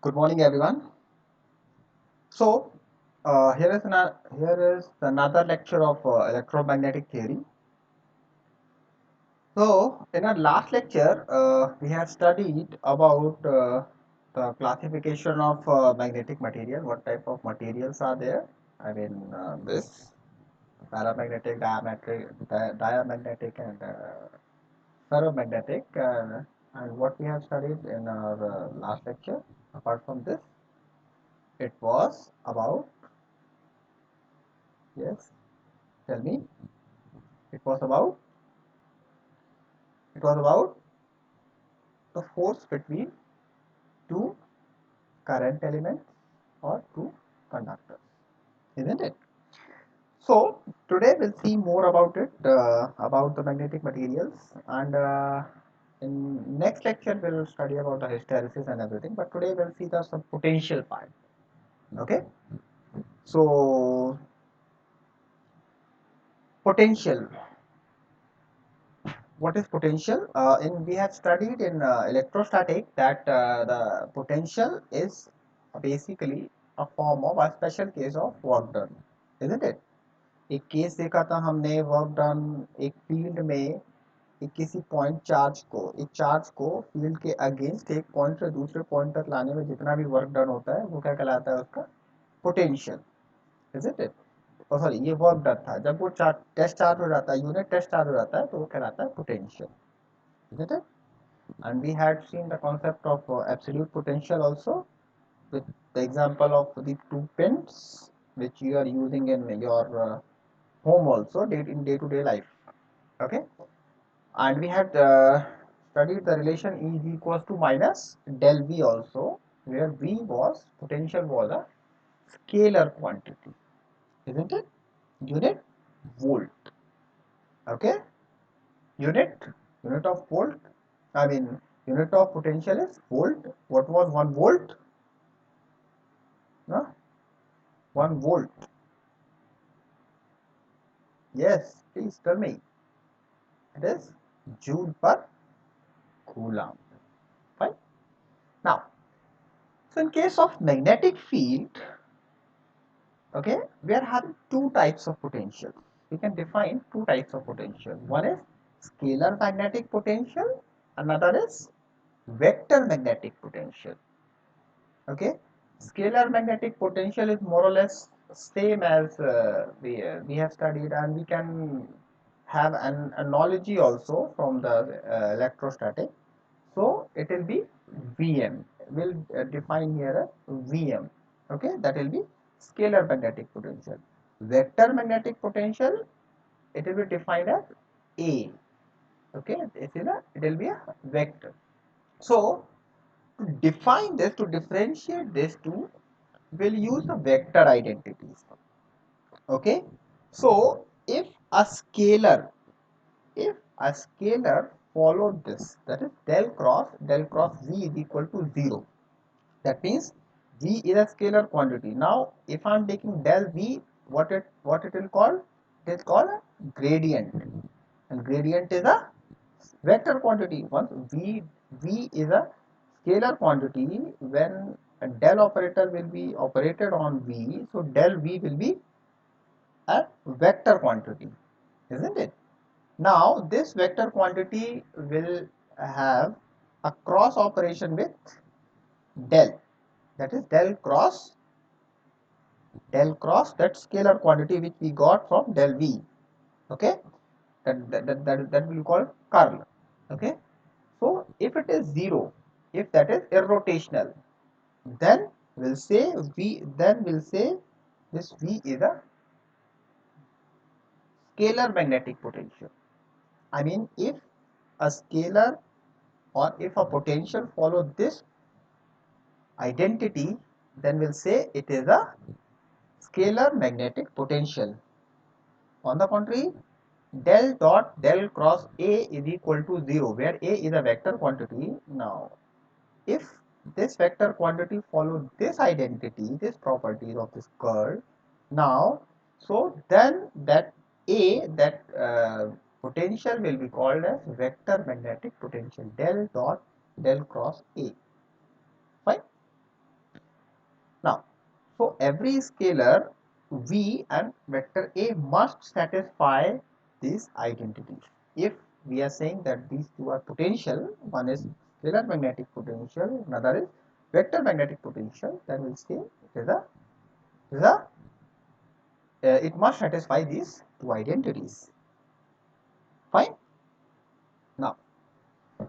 Good morning, everyone. So, here is another lecture of electromagnetic theory. So, in our last lecture, we have studied about the classification of magnetic material. What type of materials are there? I mean, this paramagnetic, diamagnetic, and ferromagnetic. And what we have studied in our last lecture. Apart from this, it was about, yes. Tell me. It was about it was about the force between two current elements or two conductors, isn't it? So today we'll see more about it, about the magnetic materials, and in next lecture we'll study about the hysteresis and everything. But today we'll see the some potential part. Okay, so potential. What is potential? In we have studied in electrostatic that the potential is basically a form of a special case of work done, isn't it? एक case देखा था हमने work done एक field में एक किसी point charge को एक चार्ज को फील्ड के अगेंस्ट एक पॉइंट से दूसरे पॉइंट तक लाने में जितना भी वर्क डन होता है वो क्या कहलाता है उसका पोटेंशियल इजंट इट सॉरी ये वर्क डन था जब वो टेस्ट चार्ज हो जाता है यूनिट टेस्ट चार्ज हो जाता है तो वो कहलाता है potential isn't it? And we had seen the concept of absolute potential also with the example of the two pins which you are using in your home also in day-to-day life. Okay, and we had studied the relation E is equals to minus del V also, where V was potential was a scalar quantity, isn't it? Unit volt. Okay, unit unit of volt. I mean unit of potential is volt. What was 1 volt? No? 1 volt. Yes, please tell me. It is joule per coulomb. Fine. Now, so in case of magnetic field, okay, we are having two types of potential. We can define two types of potential. One is scalar magnetic potential, another is vector magnetic potential. Okay, scalar magnetic potential is more or less same as we have studied, and we can have an analogy also from the electrostatic. So it will be Vm. We'll define here a Vm. Okay, that will be scalar magnetic potential. Vector magnetic potential, it will be defined as A. Okay, it will be a vector. So to define this, to differentiate these two, we'll use the vector identities. Okay, so if a scalar followed this, that is del cross V is equal to 0. That means V is a scalar quantity. Now if I am taking del V, what it will call? It is called a gradient, and gradient is a vector quantity. Once V is a scalar quantity, when a del operator will be operated on V, so del V will be a vector quantity, isn't it? Now this vector quantity will have a cross operation with del, that is del cross that scalar quantity which we got from del V. Okay, that will be called curl. Okay, so if it is 0, if that is irrotational, then we'll say this V is a scalar magnetic potential. I mean, if a scalar or if a potential follow this identity, then we'll say it is a scalar magnetic potential. On the contrary, del cross A is equal to 0, where A is a vector quantity. Now, if this vector quantity follow this identity, this properties of this curl, now, so then that potential will be called as vector magnetic potential del cross A. Fine. every scalar v and vector A must satisfy these identities. If we are saying that these two are potential, one is scalar magnetic potential, another is vector magnetic potential, then we'll say it must satisfy these two identities. Fine. Now,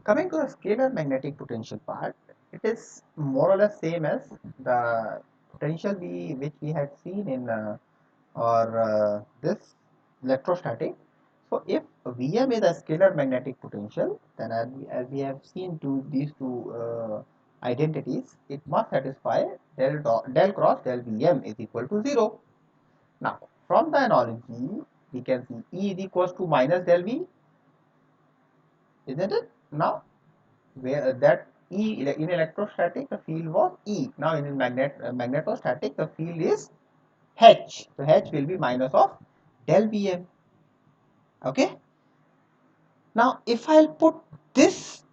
coming to the scalar magnetic potential part, it is more or less same as the potential which we had seen in this electrostatic. So if Vm is a scalar magnetic potential, then as we have seen these two identities, it must satisfy del cross del Vm is equal to 0. Now, from the analogy, we can see E is equals to minus del V, isn't it? Now, where that E in electrostatic the field was E. Now in magnetostatic the field is H. So H will be minus of del Vm. Okay. Now if I'll put this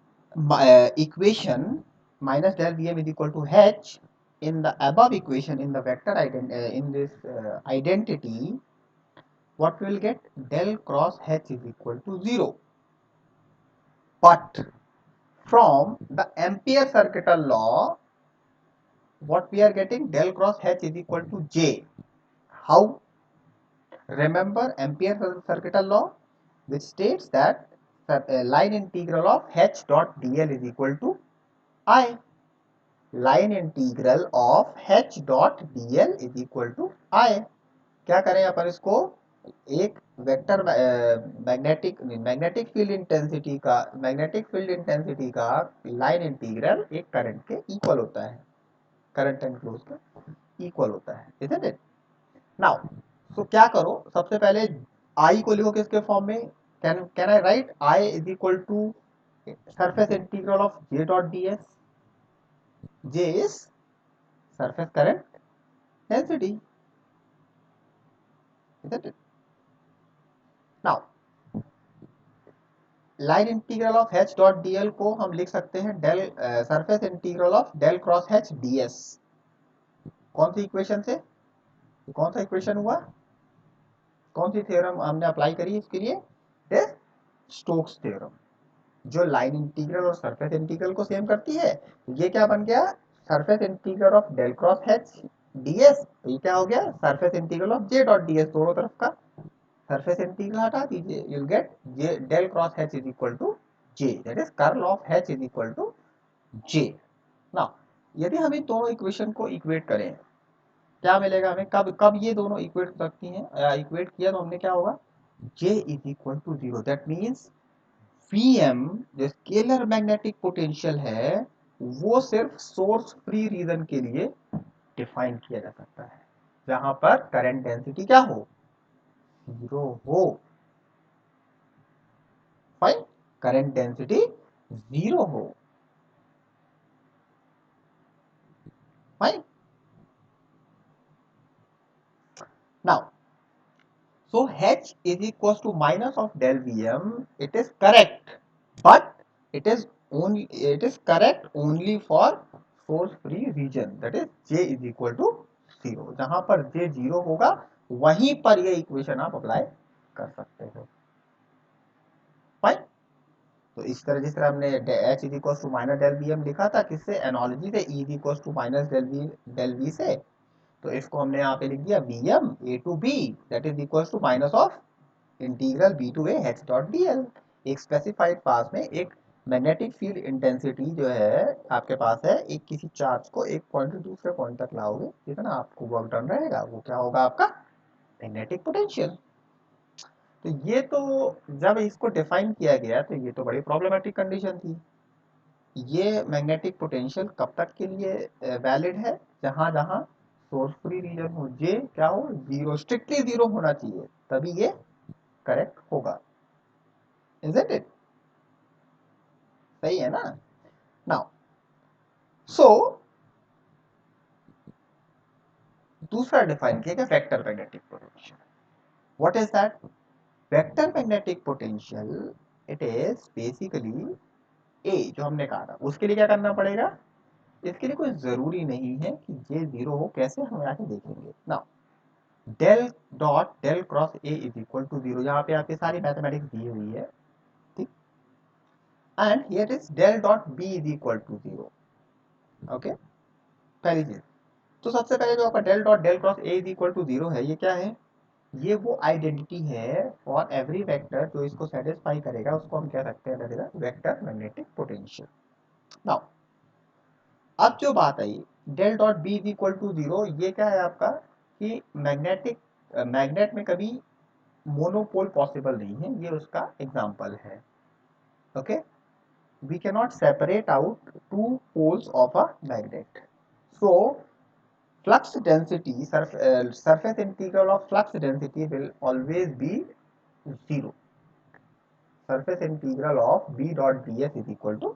equation minus del Vm is equal to H in the above equation in the vector in this identity, what we will get? Del cross H is equal to 0. But from the Ampere circuital law, what we are getting? Del cross H is equal to J. How? Remember Ampere circuital law, which states that line integral of H dot dl is equal to I. Line integral of H dot dl is equal to I. क्या करें यहाँ पर इसको एक vector magnetic field intensity का line integral एक current के equal होता है, करंट एंड क्लोज के इक्वल होता है, isn't it? नाउ तो क्या करो, सबसे पहले आई को लिखो किसके फॉर्म में? Can I write I is equal to surface integral of J dot D S. J is surface current density, isn't it? Now line integral of H dot D L को हम लिख सकते हैं del surface integral of del cross H D S. कौन सी equation से? कौन सा इक्वेशन हुआ? कौन सी थ्योरम हमने अप्लाई करी इसके लिए? स्टोक्स थ्योरम, जो लाइन इंटीग्रल और सरफेस इंटीग्रल को सेम करती है. ये क्या बन गया? Surface integral of del cross H DS. ये क्या हो गया? Surface integral of J dot DS. दोनों तरफ का सरफेस इंटीग्रल हटा दीजिए, you will get J del cross H is equal to J, that is curl of H is equal to J. Now यदि हम इन दोनों इक्वेशन को इक्वेट करें, क्या मिलेगा हमें? कब कब ये दोनों इक्वेट हो सकती हैं? इक्वेट किया तो हमने क्या होगा? J is equal to 0. That means Vm जो स्केलर मैग्नेटिक पोटेंशियल है वो सिर्फ सोर्स फ्री रीजन के लिए डिफाइन किया जा सकता है, जहां पर करंट डेंसिटी क्या हो? 0 हो. फाइन, करंट डेंसिटी 0 हो. Fine. Now so H is equals to minus of del Vm. It is correct, but it is correct only for source free region, that is J is equal to 0. जहां पर J 0 होगा वहीं पर ये equation आप apply कर सकते हो. फाइन. तो इस तरह जिस तरह हमने H is equal to minus del Vm लिखा था, किससे? एनालॉजी से. E is equal to minus del V से. तो इसको हमने यहाँ पे लिख दिया Vm A to B, that is equal to minus of integral B to A H dot dl. एक स्पेसिफाइड पास में एक मैग्नेटिक फील्ड इंटेंसिटी जो है आपके पास है, एक किसी चार्ज को एक पॉइंट से दूसरे पॉइंट तक लाओगे, जितना आपको वर्क डन रहेगा वो क्या होगा? आपका मैग्नेटिक पोटेंशियल. तो ये तो जब इसको डिफाइन किया गया तो ये तो बड़ी प्रॉब्लमेटिक कंडीशन थी. ये मैग्नेटिक पोटेंशियल कब तक के लिए वैलिड है? जहां जहां सोर्स फ्री रीजन हो, जे क्या हो? 0, स्ट्रिक्टली 0 होना चाहिए, तभी ये करेक्ट होगा. Isn't it? सही है ना? नाउ सो दूसरा डिफाइन किया गया vector magnetic potential. What is that? Vector magnetic potential it is basically a, जो हमने कहा था. उसके लिए क्या करना पड़ेगा? इसके लिए कोई ज़रूरी नहीं है कि ये ज़ीरो हो, कैसे हम आके देखेंगे ना। Del dot del cross A is equal to zero, यहाँ पे आपकी सारी मैथमेटिक्स दी हुई है, ठीक। And here is del dot B is equal to zero. Okay, पहली चीज तो सबसे पहले जो आपका del dot del cross A is equal to zero है, ये क्या है? ये वो आइडेंटिटी है फॉर एवरी वेक्टर जो इसको सेटिस्फाई करेगा, उसको हम कह सकते हैं वेक्टर मैग्नेटिक पोटेंशियल। नाउ अब जो बात आई del dot B is equal to zero, ये क्या है आपका कि मैग्नेट में कभी मोनोपोल पॉसिबल नहीं है, ये उसका एग्जांपल है। Okay, we cannot separate out two poles of a magnet. So flux density, surface integral of flux density will always be zero. Surface integral of b dot ds is equal to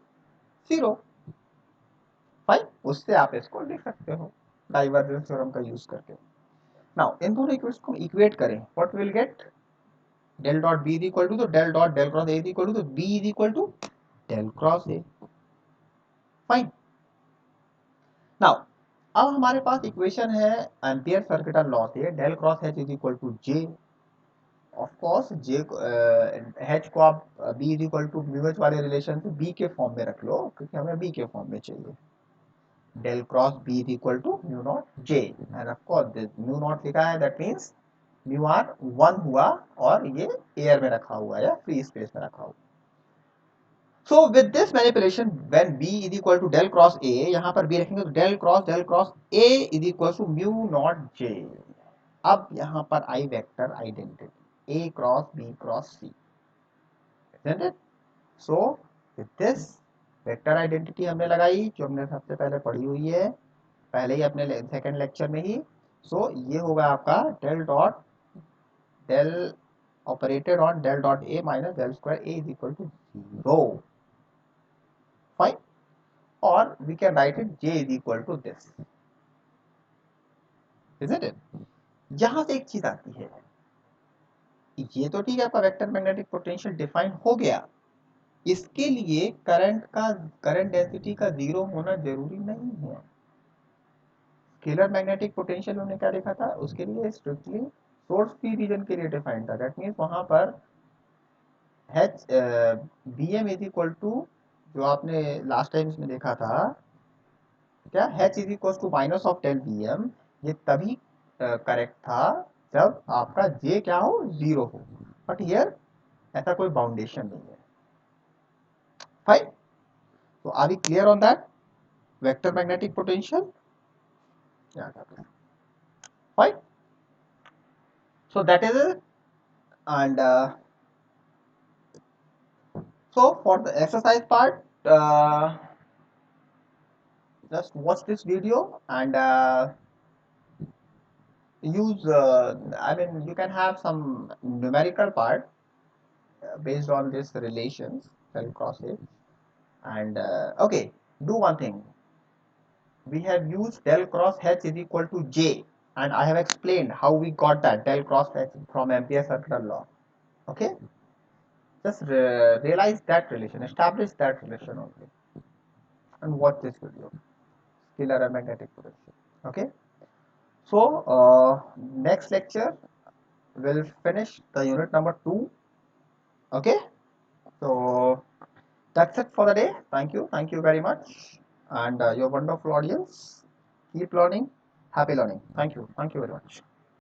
zero. Fine, उससे आप इसको लिख सकते हो divergence theorem का use करके। Now इन दोनों इक्वेशन को इक्वेट करें, what will get? Del dot B is equal to, तो del dot del cross A is equal to, तो B is equal to del cross A. Fine. Now अब हमारे पास इक्वेशन है एम्पियर सर्किटल लॉ से, del cross H is equal to J. Of course J H को आप B is equal to mu H वाले relation से B के फॉर्म में रख लो, क्योंकि हमें बी के फॉर्म में चाहिए। Del cross B is equal to mu naught J, and of course this mu naught लिखा है, दैट मींस म्यू आर 1 हुआ, और ये एयर में रखा हुआ है या फ्री स्पेस में रखा हुआ। So with this manipulation, when B is equal to del cross A, यहाँ पर B रखेंगे तो del cross A is equal to mu not J। अब यहाँ पर I vector identity A cross B cross C, isn't it? So with this vector identity हमने लगाई, जो हमने सबसे पहले पढ़ी हुई है, पहले ही अपने सेकेंड लेक्चर में ही। सो ये होगा आपका del dot del operated on del dot A minus del square A is equal to zero. Fine. or we can write it J is equal to this, isn't it? यहां से एक चीज आती है, ये तो ठीक है, आपका वेक्टर मैग्नेटिक पोटेंशियल डिफाइन हो गया, इसके लिए करंट डेंसिटी का जीरो होना जरूरी नहीं है। स्केलर मैग्नेटिक पोटेंशियल हमने क्या देखा था, उसके लिए स्ट्रिक्टली सोर्स फ्री रीजन के लिए डिफाइन था, दैट मीन्स वहां पर H B M is equal to, जो आपने लास्ट टाइम इसमें देखा था, क्या h is equal to minus of 10 pm, ये तभी करेक्ट था जब आपका j क्या हो, जीरो हो। बट हियर ऐसा कोई बाउंडेशन नहीं है। फाइन। तो are we clear on that vector magnetic potential? Fine. So that is it, and so for the exercise part, just watch this video and use I mean you can have some numerical part based on this relations del cross it, and okay, do one thing, we have used del cross h is equal to j, and I have explained how we got that del cross h from Ampere circular law. Okay, just realize that relation, establish that relation only, and watch this video, scalar and magnetic potential. Okay, so next lecture we'll finish the unit number 2. Okay, so that's it for the day. Thank you very much, and your wonderful audience. Keep learning, happy learning. Thank you very much.